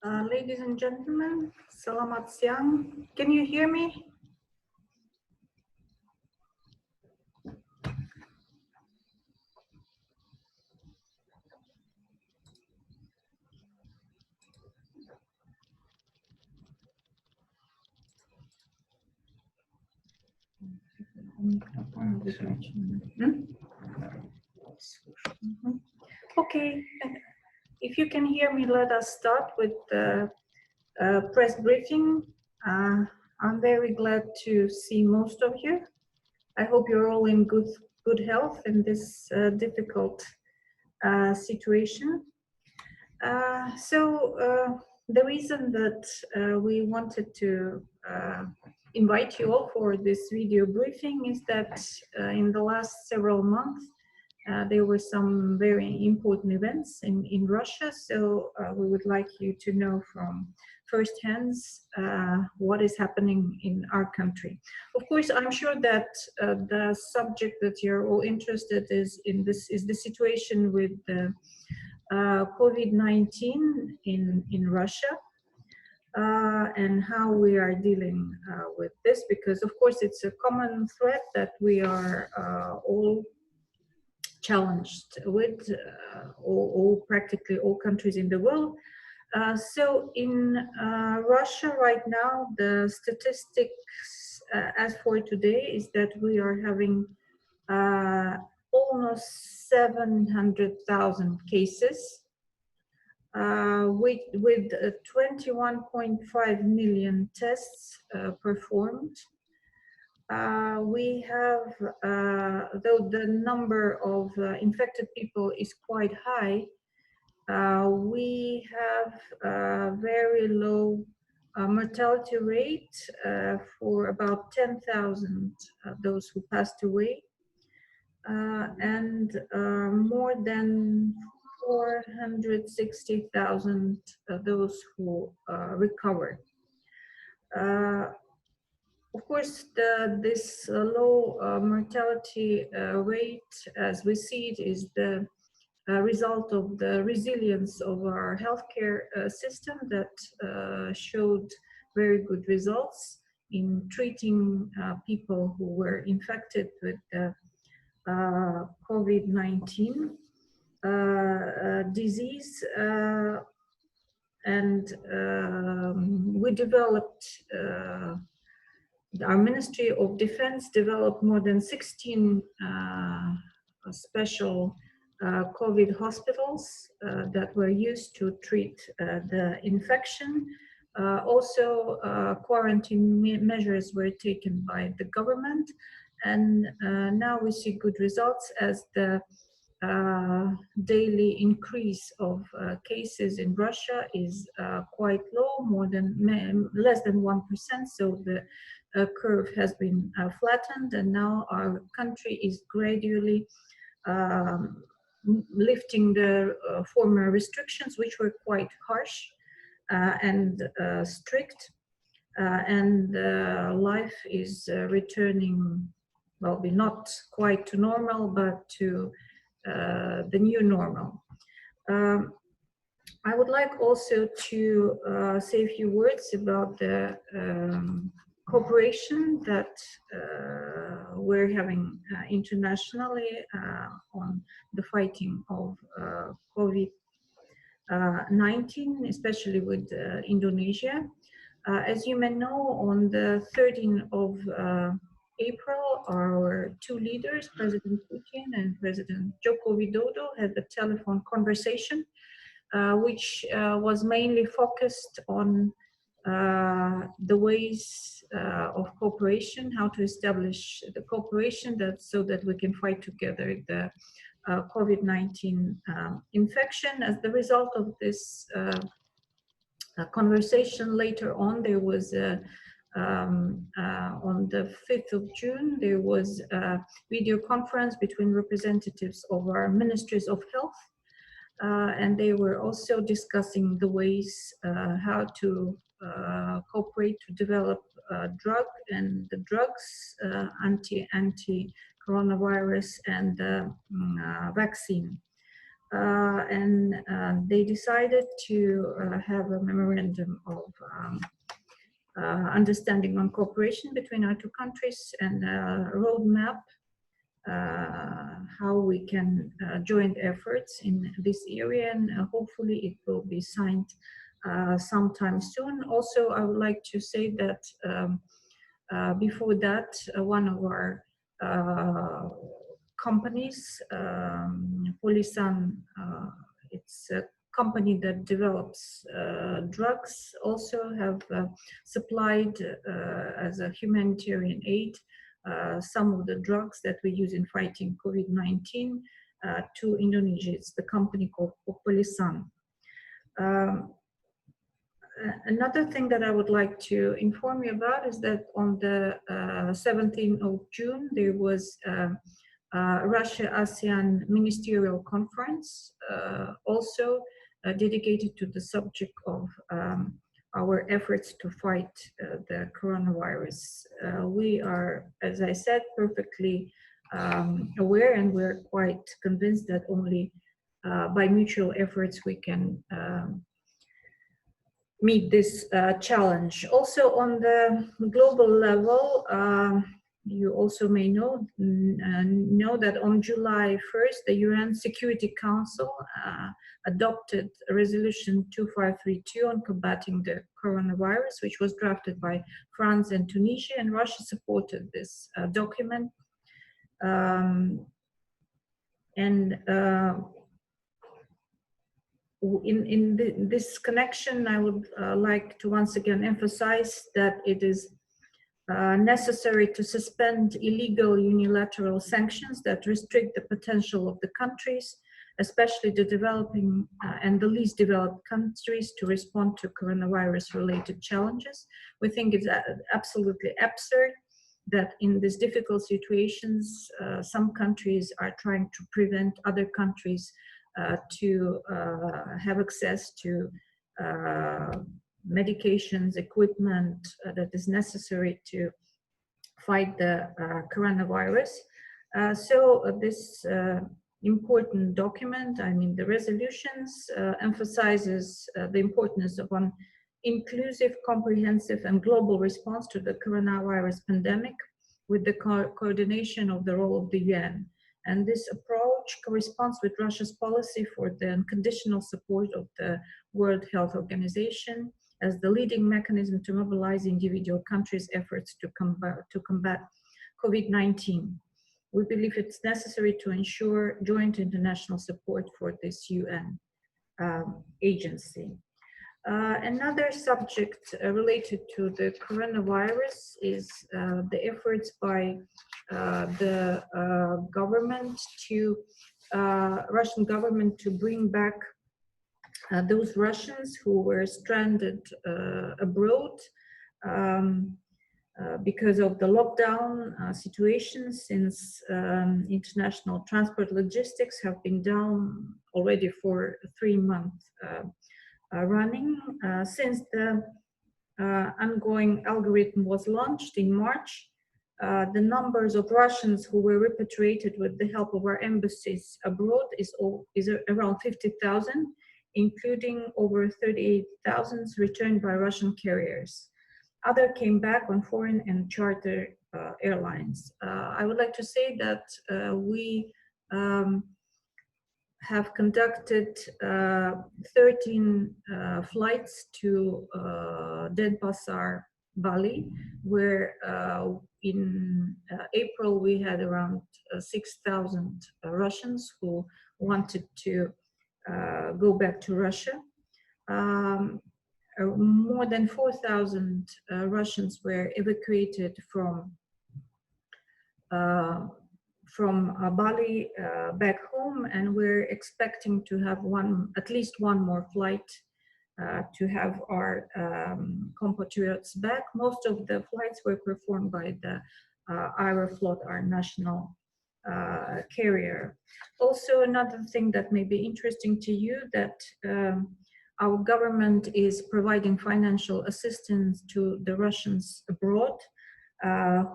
Ladies and gentlemen, selamat siang. Can you hear me? Okay, if you can hear me, let us start with the press briefing. I'm very glad to see most of you. I hope you're all in good health in this difficult situation. The reason that we wanted to invite you all for this video briefing is that in the last several months there were some very important events in Russia, so we would like you to know from first hands what is happening in our country. Of course, I'm sure that the subject that you're all interested in is the situation with the COVID-19 in Russia and how we are dealing with this, because of course it's a common threat that we are all challenged with, practically all countries in the world. So in Russia right now, the statistics as for today is that we are having almost 700,000 cases with 21.5 million tests performed. We have, though the number of infected people is quite high, we have a very low mortality rate for about 10,000 those who passed away, and more than 460,000 those who recovered. Of course, this low mortality rate, as we see it, is the result of the resilience of our healthcare system that showed very good results in treating people who were infected with COVID-19 disease. And we developed our Ministry of Defense developed more than 16 special COVID hospitals that were used to treat the infection. Also, quarantine measures were taken by the government, and now we see good results as the daily increase of cases in Russia is quite low, less than 1%. So the curve has been flattened, and now our country is gradually lifting the former restrictions, which were quite harsh and strict, and life is returning, well, not quite to normal, but to the new normal. I would like also to say a few words about the cooperation that we're having internationally on the fighting of COVID-19, especially with Indonesia. As you may know, on the 13th of April, our two leaders, President Putin and President Joko Widodo, had a telephone conversation, which was mainly focused on the ways of cooperation, how to establish the cooperation so that we can fight together the COVID-19 infection. As the result of this conversation later on, there was on the 5th of June, there was a video conference between representatives of our ministries of health, and they were also discussing the ways how to cooperate to develop a drug and the drugs, anti-coronavirus and vaccine. and they decided to have a memorandum of understanding on cooperation between our two countries and a roadmap how we can join efforts in this area, and hopefully it will be signed sometime soon. Also, I would like to say that before that, one of our companies, Polisan, it's a company that develops drugs, also have supplied as a humanitarian aid some of the drugs that we use in fighting COVID-19 to Indonesia. It's the company called Polisan. Another thing that I would like to inform you about is that on the 17th of June, there was Russia-ASEAN Ministerial Conference, also dedicated to the subject of our efforts to fight the coronavirus. We are, as I said, perfectly aware, and we're quite convinced that only by mutual efforts we can meet this challenge. Also on the global level, you also may know that on July 1st, the UN Security Council adopted Resolution 2532 on combating the coronavirus, which was drafted by France and Tunisia, and Russia supported this document. In this connection, I would like to once again emphasize that it is necessary to suspend illegal unilateral sanctions that restrict the potential of the countries, especially the developing and the least developed countries, to respond to coronavirus-related challenges. We think it's absolutely absurd that in these difficult situations, some countries are trying to prevent other countries to have access to medications, equipment that is necessary to fight the coronavirus. So this important document, I mean the resolutions, emphasizes the importance of an inclusive, comprehensive and global response to the coronavirus pandemic with the coordination of the role of the UN. And this approach corresponds with Russia's policy for the unconditional support of the World Health Organization as the leading mechanism to mobilize individual countries' efforts to combat COVID-19. We believe it's necessary to ensure joint international support for this UN agency. Another subject related to the coronavirus is the efforts by the government to Russian government to bring back those Russians who were stranded abroad because of the lockdown situation, since international transport logistics have been down already for 3 months running. Since the ongoing algorithm was launched in March, the numbers of Russians who were repatriated with the help of our embassies abroad is around 50,000, including over 38,000 returned by Russian carriers. Others came back on foreign and charter airlines. I would like to say that we have conducted 13 flights to Denpasar, Bali, where in April we had around 6,000 Russians who wanted to go back to Russia. More than 4,000 Russians were evacuated from Bali back home, and we're expecting to have at least one more flight to have our compatriots back. Most of the flights were performed by the Aeroflot, our national carrier. Also, another thing that may be interesting to you, that our government is providing financial assistance to the Russians abroad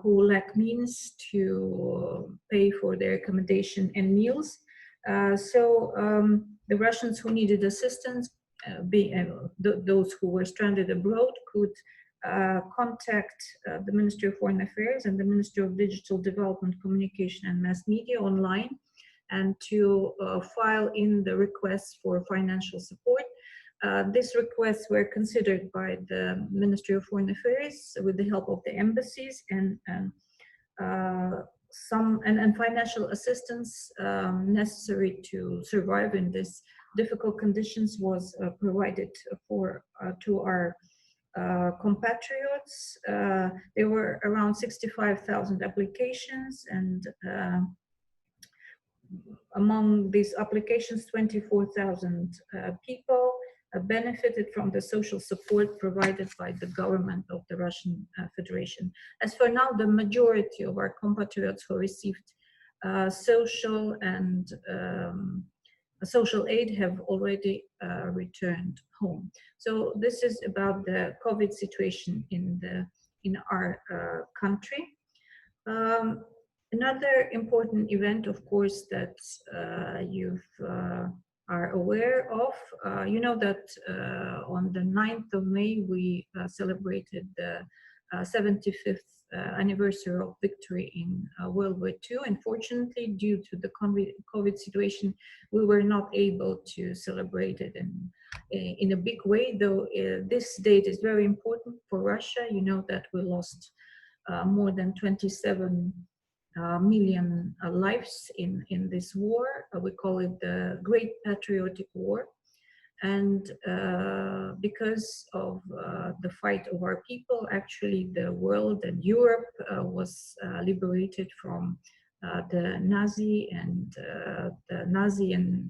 who lack means to pay for their accommodation and meals. The Russians who needed assistance, those who were stranded abroad, could contact the Ministry of Foreign Affairs and the Ministry of Digital Development, Communication and Mass Media online, and to file in the requests for financial support. These requests were considered by the Ministry of Foreign Affairs with the help of the embassies, and financial assistance necessary to survive in these difficult conditions was provided to our compatriots. There were around 65,000 applications, and among these applications, 24,000 people benefited from the social support provided by the government of the Russian Federation. As for now, the majority of our compatriots who received social aid have already returned home. So this is about the COVID situation in our country. Another important event, of course, that you are aware of, you know that on the 9th of May, we celebrated the 75th anniversary of victory in World War II. Unfortunately, due to the COVID situation, we were not able to celebrate it in a big way, though this date is very important for Russia. You know that we lost more than 27 million lives in this war. We call it the Great Patriotic War. And because of the fight of our people, actually the world and Europe was liberated from the Nazi and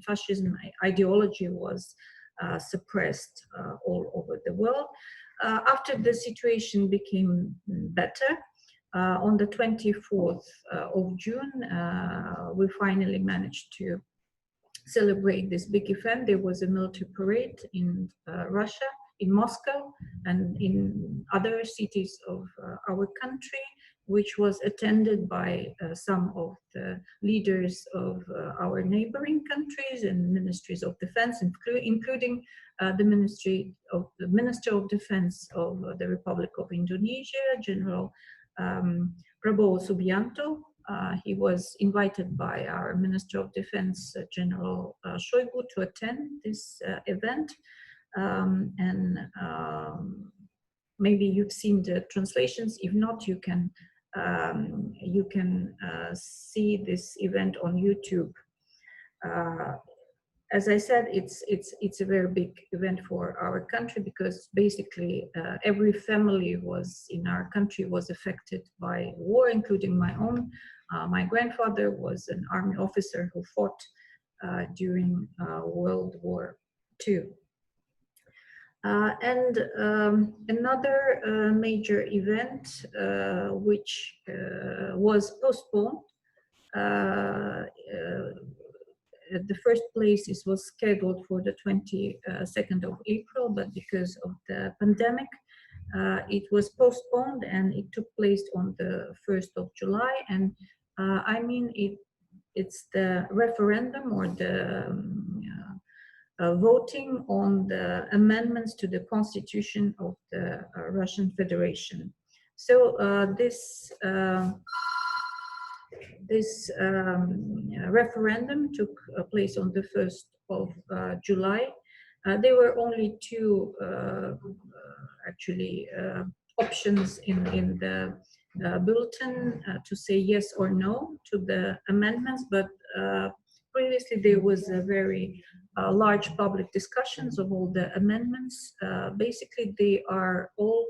fascism ideology was suppressed all over the world. After the situation became better, on the 24th of June, we finally managed to celebrate this big event. There was a military parade in Russia, in Moscow, and in other cities of our country, which was attended by some of the leaders of our neighboring countries and ministries of defense, including the Minister of Defense of the Republic of Indonesia, General Prabowo Subianto. He was invited by our Minister of Defense, General Shoigu, to attend this event. Maybe you've seen the translations. If not, you can see this event on YouTube. As I said, it's a very big event for our country, because basically every family in our country was affected by war, including my own. My grandfather was an army officer who fought during World War II. Another major event which was postponed. At the first place, it was scheduled for the 22nd of April, but because of the pandemic, it was postponed, and it took place on the 1st of July. And I mean, it's the referendum, or the voting on the amendments to the constitution of the Russian Federation. So this referendum took place on the 1st of July. There were only two options in the bulletin to say yes or no to the amendments, but previously there was a very large public discussions of all the amendments. Basically, they are all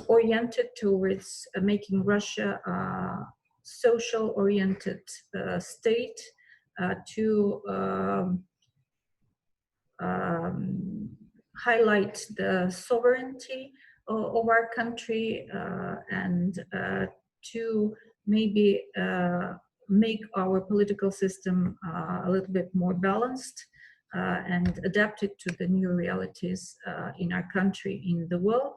oriented towards making Russia a social-oriented state, to highlight the sovereignty of our country, and to maybe make our political system a little bit more balanced and adapted to the new realities in our country, in the world.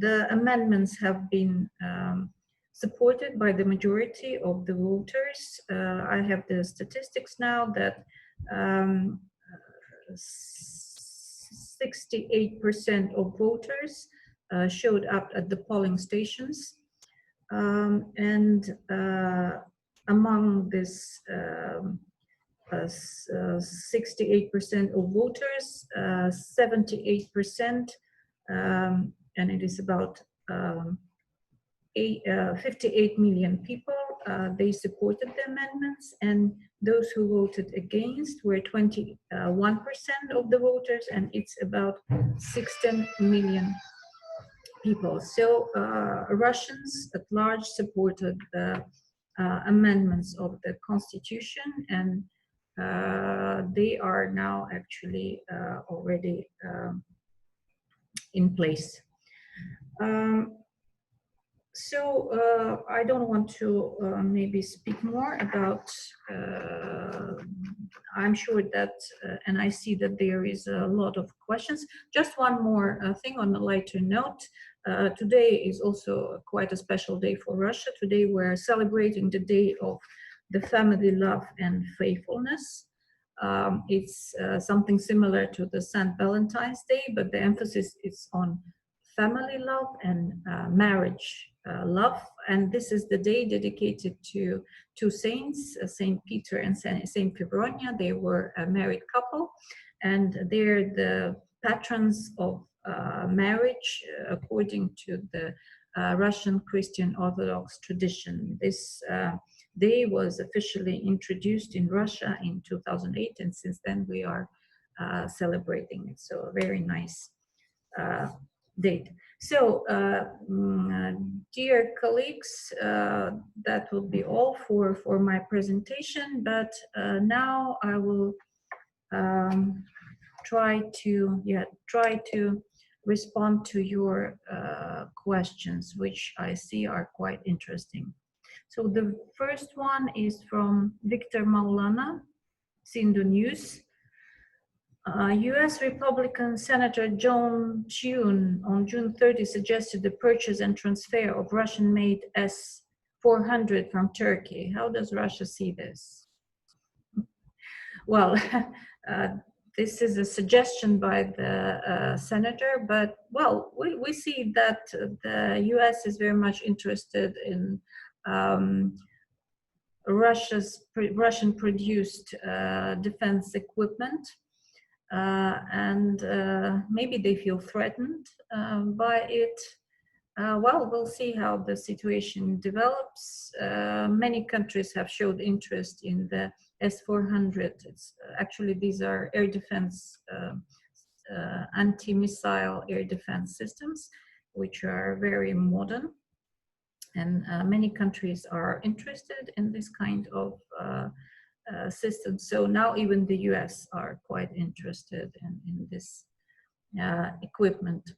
The amendments have been supported by the majority of the voters. I have the statistics now that 68% of voters showed up at the polling stations. And among this 68% of voters, 78%, and it is about 58 million people, they supported the amendments, and those who voted against were 21% of the voters, and it's about 16 million people. So Russians at large supported the amendments of the constitution, and they are now actually already in place. I don't want to maybe speak more about, I'm sure that, and I see that there is a lot of questions. Just one more thing on a lighter note. Today is also quite a special day for Russia. Today we're celebrating the day of the family love and faithfulness. It's something similar to the St. Valentine's Day, but the emphasis is on family love and marriage love. And this is the day dedicated to two saints, Saint Peter and Saint Fevronia. They were a married couple, and they're the patrons of marriage according to the Russian Christian Orthodox tradition. This day was officially introduced in Russia in 2008, and since then we are celebrating it. So a very nice date. So, dear colleagues, that will be all for my presentation, but now I will try to respond to your questions, which I see are quite interesting. So the first one is from Victor Maulana, Sindhu News. U.S. Republican Senator John Thune on June 30 suggested the purchase and transfer of Russian-made S-400 from Turkey. How does Russia see this? Well, this is a suggestion by the senator, but well, we see that the U.S. is very much interested in Russian-produced defense equipment. And maybe they feel threatened by it. Well, we'll see how the situation develops. Many countries have showed interest in the S-400. Actually, these are air defense, anti-missile air defense systems, which are very modern. And many countries are interested in this kind of system. So now even the US are quite interested in this equipment.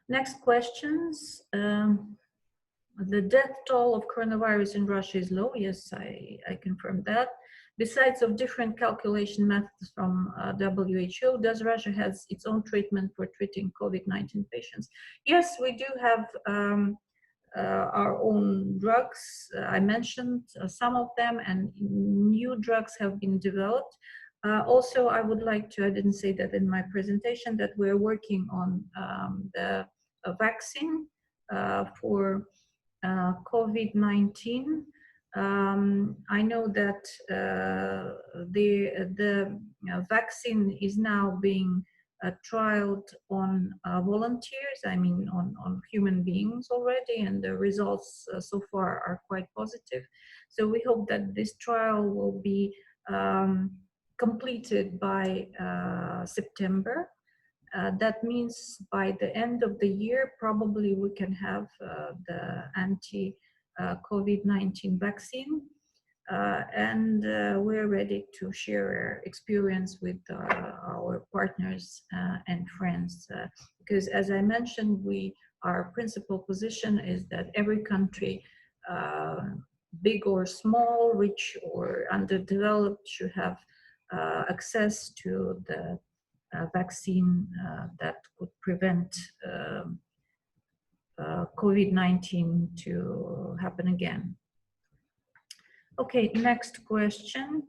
Next questions. The death toll of coronavirus in Russia is low. Yes, I confirm that. Besides of different calculation methods from WHO, does Russia has its own treatment for treating COVID-19 patients? Yes, we do have our own drugs. I mentioned some of them, and new drugs have been developed. Also, I would like to, I didn't say that in my presentation, that we're working on the vaccine for COVID-19. I know that the vaccine is now being trialed on volunteers, I mean on human beings already, and the results so far are quite positive. So we hope that this trial will be completed by September. That means by the end of the year, probably we can have the anti-COVID-19 vaccine. And we're ready to share our experience with our partners and friends. Because as I mentioned, our principal position is that every country, big or small, rich or underdeveloped, should have access to the vaccine that could prevent COVID-19 to happen again. Okay, next question.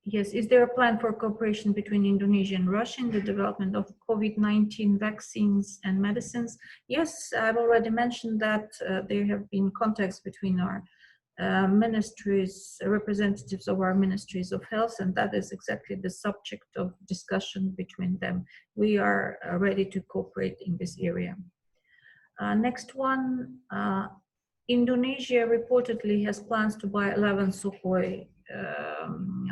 Yes, is there a plan for cooperation between Indonesia and Russia in the development of COVID-19 vaccines and medicines? Yes, I've already mentioned that there have been contacts between our ministries, representatives of our ministries of health, and that is exactly the subject of discussion between them. We are ready to cooperate in this area. Next one, Indonesia reportedly has plans to buy 11 Sukhoi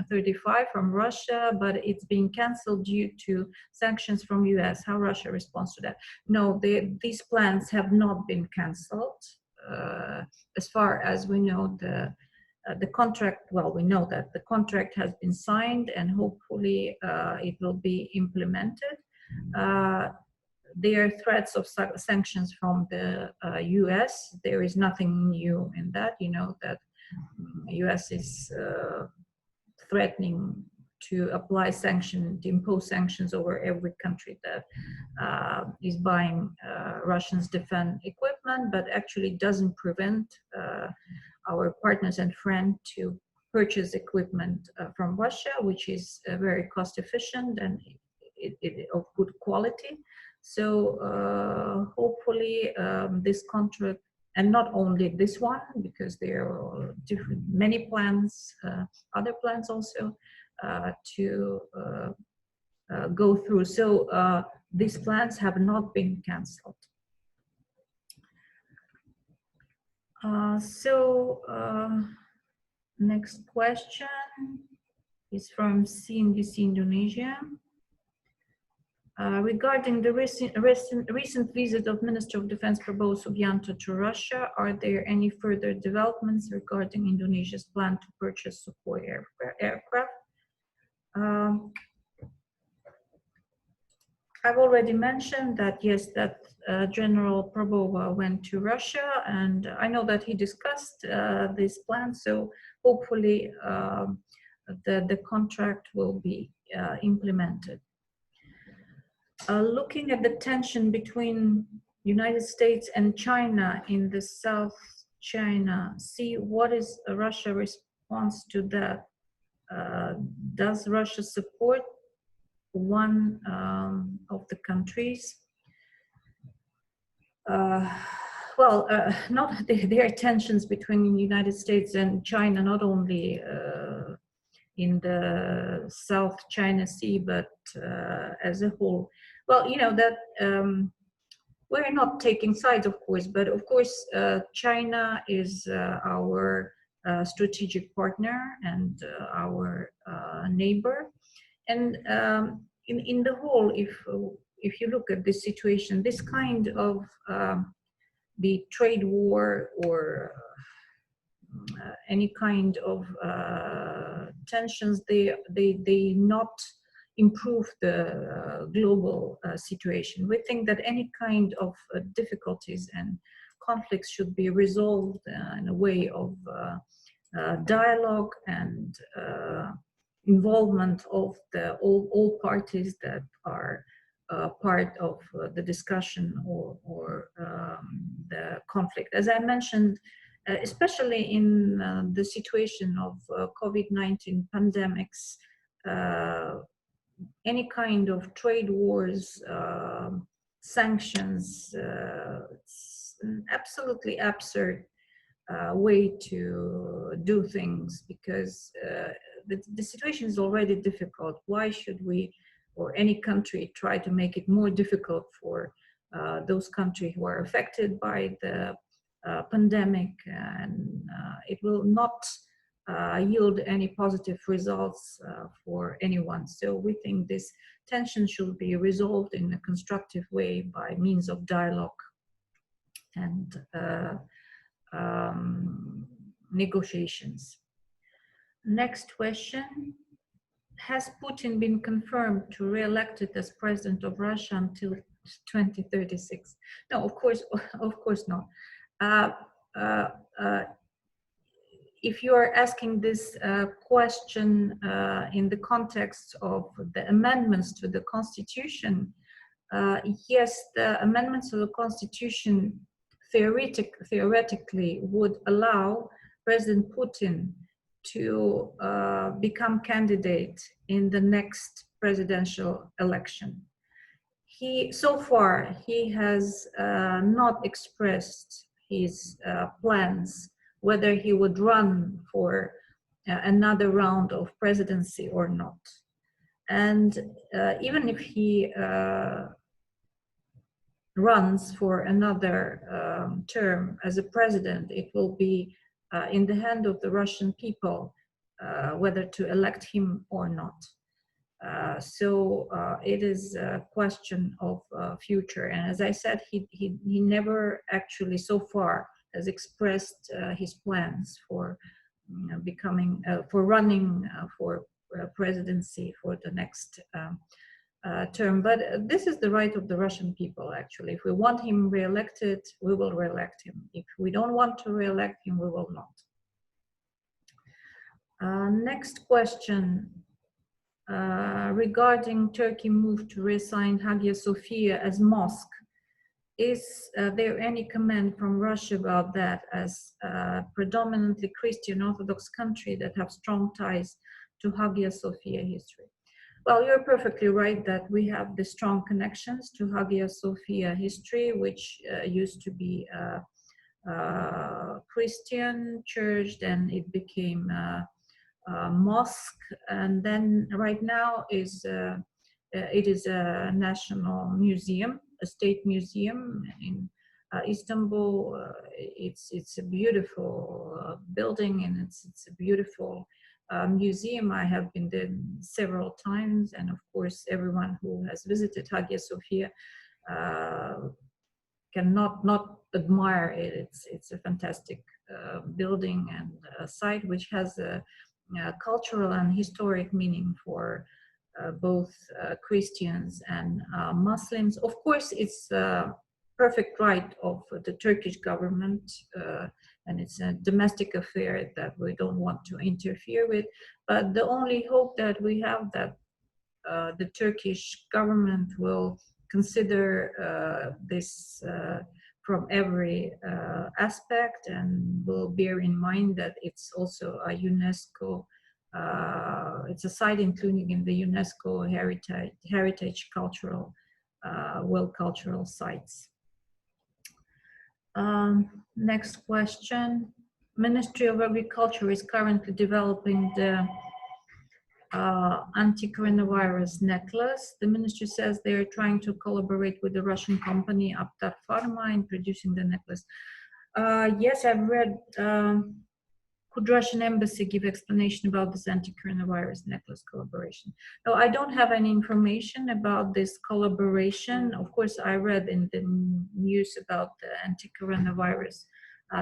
35 from Russia, but it's being cancelled due to sanctions from US. How Russia responds to that? No, these plans have not been cancelled. As far as we know, the contract, well, we know that the contract has been signed and hopefully it will be implemented. There are threats of sanctions from the US. There is nothing new in that. You know that US is threatening to apply sanctions, to impose sanctions over every country that is buying Russia's defense equipment, but actually doesn't prevent our partners and friends to purchase equipment from Russia, which is very cost efficient and of good quality. So hopefully this contract, and not only this one, because there are different, many plans, other plans also to go through. So these plans have not been cancelled. Next question is from CNBC Indonesia. Regarding the recent visit of Minister of Defense Prabowo Subianto to Russia, are there any further developments regarding Indonesia's plan to purchase Sukhoi aircraft? I've already mentioned that, yes, that General Prabowo went to Russia, and I know that he discussed this plan, so hopefully the contract will be implemented. Looking at the tension between United States and China in the South China Sea, what is Russia's response to that? Does Russia support one of the countries? There are tensions between the United States and China, not only in the South China Sea, but as a whole. Well, you know that we're not taking sides, of course, but of course China is our strategic partner and our neighbor. And in the whole, if you look at this situation, this kind of the trade war or any kind of tensions, they not improve the global situation. We think that any kind of difficulties and conflicts should be resolved in a way of dialogue and involvement of all parties that are part of the discussion or the conflict. As I mentioned, especially in the situation of COVID-19 pandemics, any kind of trade wars, sanctions, it's an absolutely absurd way to do things, because the situation is already difficult. Why should we or any country try to make it more difficult for those countries who are affected by the pandemic? And it will not yield any positive results for anyone. So we think this tension should be resolved in a constructive way by means of dialogue and negotiations. Next question. Has Putin been confirmed to re-elected as president of Russia until 2036? No, of course not. If you are asking this question in the context of the amendments to the Constitution, Yes, the amendments to the constitution theoretically would allow President Putin to become candidate in the next presidential election. So far, he has not expressed his plans, whether he would run for another round of presidency or not. And even if he runs for another term as a president, it will be in the hand of the Russian people whether to elect him or not. So it is a question of future. And as I said, he never actually so far has expressed his plans for becoming, for running for presidency for the next term. But this is the right of the Russian people, actually. If we want him re-elected, we will re-elect him. If we don't want to re-elect him, we will not. Next question. Regarding Turkey move to reassign Hagia Sophia as mosque, is there any comment from Russia about that, as a predominantly Christian Orthodox country that have strong ties to Hagia Sophia history? Well, you're perfectly right that we have the strong connections to Hagia Sophia history, which used to be a Christian church, then it became mosque, and then right now it is a national museum, a state museum in Istanbul. It's a beautiful building, and it's a beautiful museum. I have been there several times, and of course everyone who has visited Hagia Sophia cannot not admire it. It's a fantastic building and a site which has a cultural and historic meaning for both Christians and Muslims. Of course, it's a perfect right of the Turkish government, and it's a domestic affair that we don't want to interfere with. But the only hope that we have that the Turkish government will consider this from every aspect, and will bear in mind that it's also a UNESCO, it's a site including in the UNESCO heritage cultural, world cultural sites. Next question. Ministry of Agriculture is currently developing the anti-coronavirus necklace. The ministry says they are trying to collaborate with the Russian company Aptar Pharma in producing the necklace. Yes, I've read. Could Russian embassy give explanation about this anti-coronavirus necklace collaboration? No, I don't have any information about this collaboration. Of course, I read in the news about the anti-coronavirus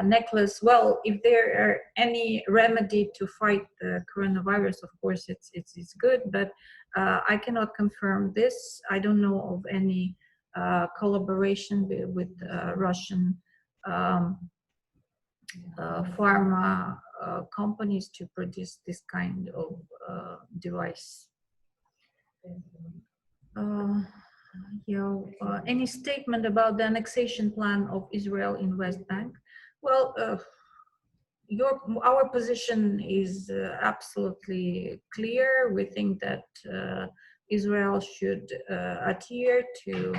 necklace. Well, if there are any remedy to fight the coronavirus, of course it's good, but I cannot confirm this. I don't know of any collaboration with Russian pharma companies to produce this kind of device. Any statement about the annexation plan of Israel in West Bank? Well, our position is absolutely clear. We think that Israel should adhere to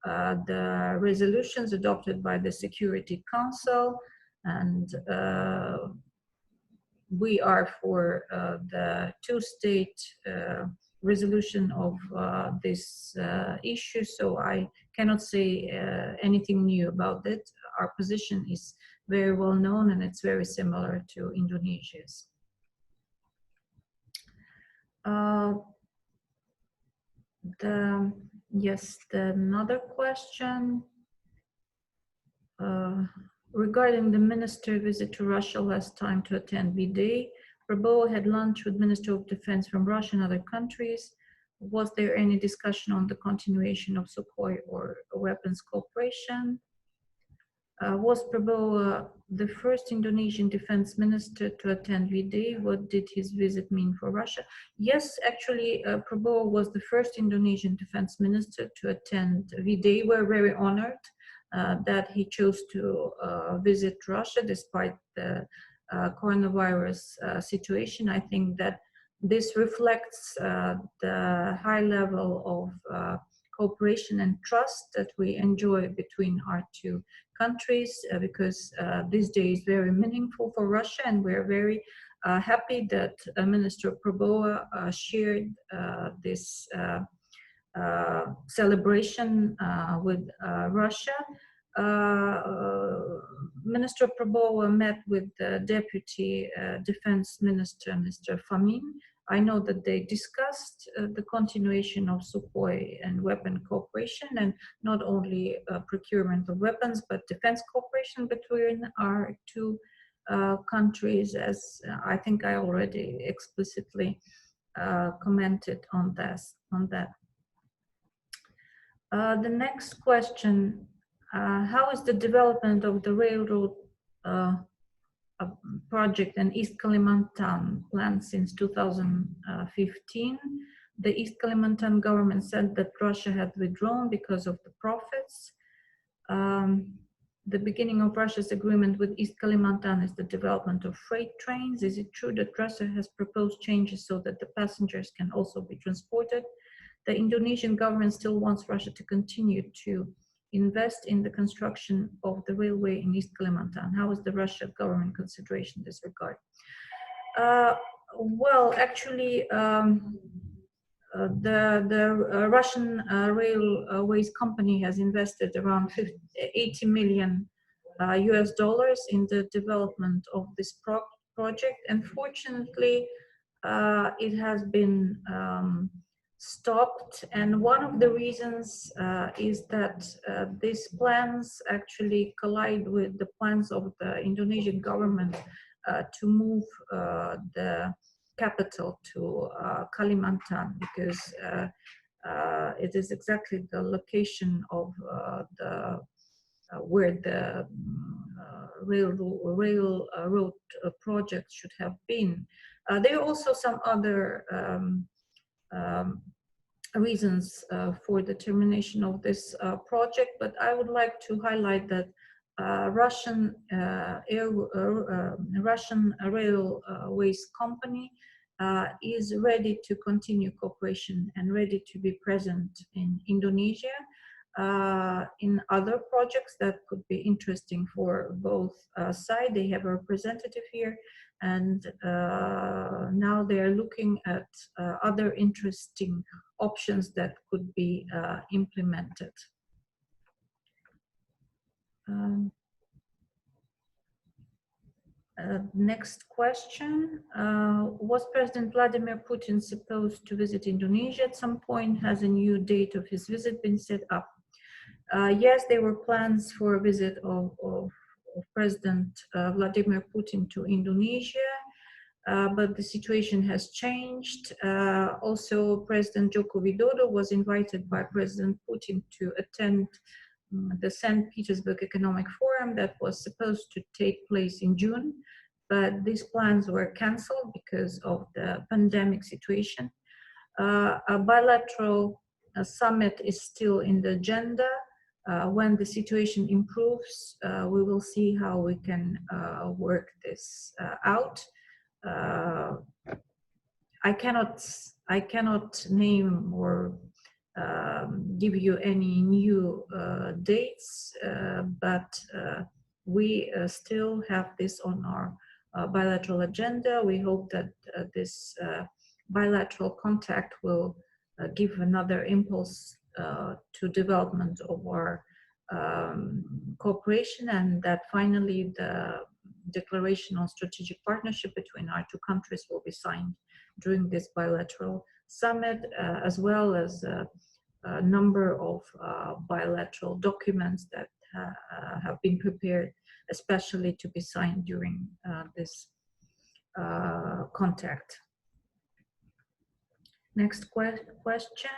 the resolutions adopted by the Security Council, and we are for the two-state resolution of this issue, so I cannot say anything new about it. Our position is very well known, and it's very similar to Indonesia's. Another question regarding the minister visit to Russia last time to attend V-Day. Prabowo had lunch with Minister of Defense from Russia and other countries. Was there any discussion on the continuation of Sukhoi or weapons cooperation? Was Prabowo the first Indonesian defense minister to attend V-Day. What did his visit mean for Russia? Yes, actually, Prabowo was the first Indonesian defense minister to attend V-Day. We're very honored that he chose to visit Russia despite the coronavirus situation. I think that this reflects the high level of cooperation and trust that we enjoy between our two countries, because this day is very meaningful for Russia, and we're very happy that Minister Prabowo shared this celebration with Russia. Minister Prabowo met with the Deputy Defense Minister, Mr. Famin. I know that they discussed the continuation of Sukhoi and weapon cooperation, and not only procurement of weapons, but defense cooperation between our two countries, as I think I already explicitly commented on this, on that. The next question, how is the development of the railroad project in East Kalimantan planned since 2015? The East Kalimantan government said that Russia had withdrawn because of the profits. The beginning of Russia's agreement with East Kalimantan is the development of freight trains. Is it true that Russia has proposed changes so that the passengers can also be transported? The Indonesian government still wants Russia to continue to invest in the construction of the railway in East Kalimantan. How is the Russian government consideration in this regard? Well, actually, the Russian railways company has invested around 80 million US dollars in the development of this project. Unfortunately, it has been stopped, and one of the reasons is that these plans actually collide with the plans of the Indonesian government to move the capital to Kalimantan, because it is exactly the location of where the railroad project should have been. There are also some other reasons for the termination of this project, but I would like to highlight that Russian railways company is ready to continue cooperation and ready to be present in Indonesia in other projects that could be interesting for both sides. They have a representative here, and now they are looking at other interesting options that could be implemented. Next question. Was President Vladimir Putin supposed to visit Indonesia at some point? Has a new date of his visit been set up? Yes, there were plans for a visit of President Vladimir Putin to Indonesia, but the situation has changed. Also, President Joko Widodo was invited by President Putin to attend the St. Petersburg Economic Forum that was supposed to take place in June, but these plans were cancelled because of the pandemic situation. A bilateral summit is still in the agenda. When the situation improves, we will see how we can work this out. I cannot name or give you any new dates, but we still have this on our bilateral agenda. We hope that this bilateral contact will give another impulse to development of our cooperation, and that finally the declaration on strategic partnership between our two countries will be signed during this bilateral summit, as well as a number of bilateral documents that have been prepared especially to be signed during this contact. Next question.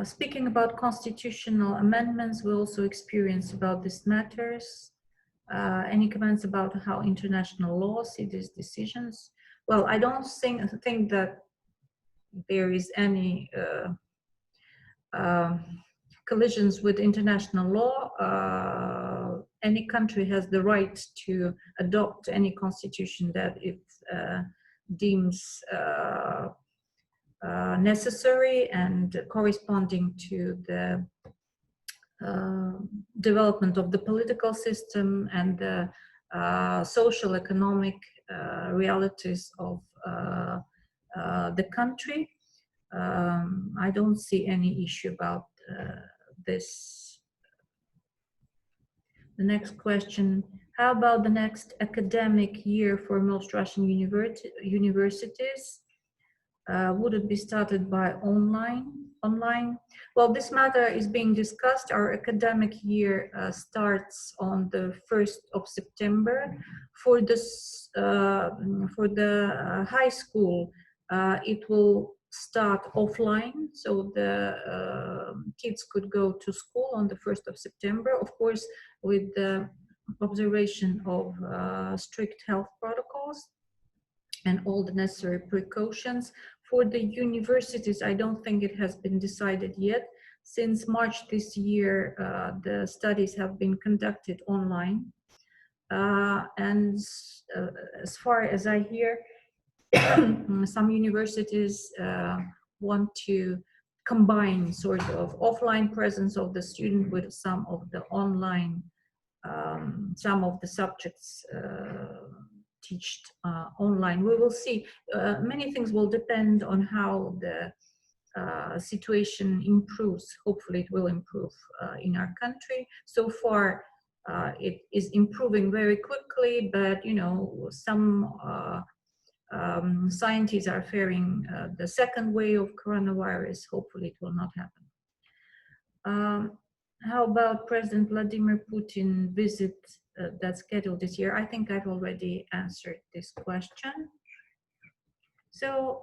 Speaking about constitutional amendments, we also experience about these matters. Any comments about how international law see these decisions? Well, I don't think that there is any collisions with international law. Any country has the right to adopt any constitution that it deems necessary and corresponding to the development of the political system and the social economic realities of the country. I don't see any issue about this. The next question, how about the next academic year for most Russian universities? Would it be started by online? Well, this matter is being discussed. Our academic year starts on the 1st of September. For the high school, it will start offline, so the kids could go to school on the 1st of September, of course, with the observation of strict health protocols and all the necessary precautions. For the universities, I don't think it has been decided yet. Since March this year, the studies have been conducted online. And as far as I hear, some universities want to combine sort of offline presence of the student with some of the online, some of the subjects taught online. We will see. Many things will depend on how the situation improves. Hopefully it will improve in our country. So far, it is improving very quickly, but you know, some scientists are fearing the second wave of coronavirus. Hopefully it will not happen. How about President Vladimir Putin visit that's scheduled this year? I think I've already answered this question. So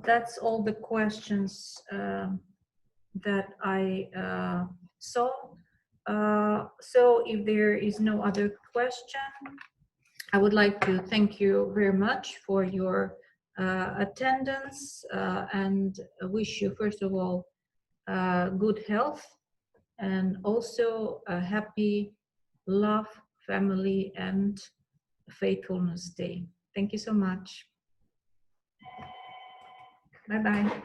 that's all the questions that I saw. So if there is no other question, I would like to thank you very much for your attendance and wish you, first of all, good health and also a happy love, family, and faithfulness day. Thank you so much. Bye-bye.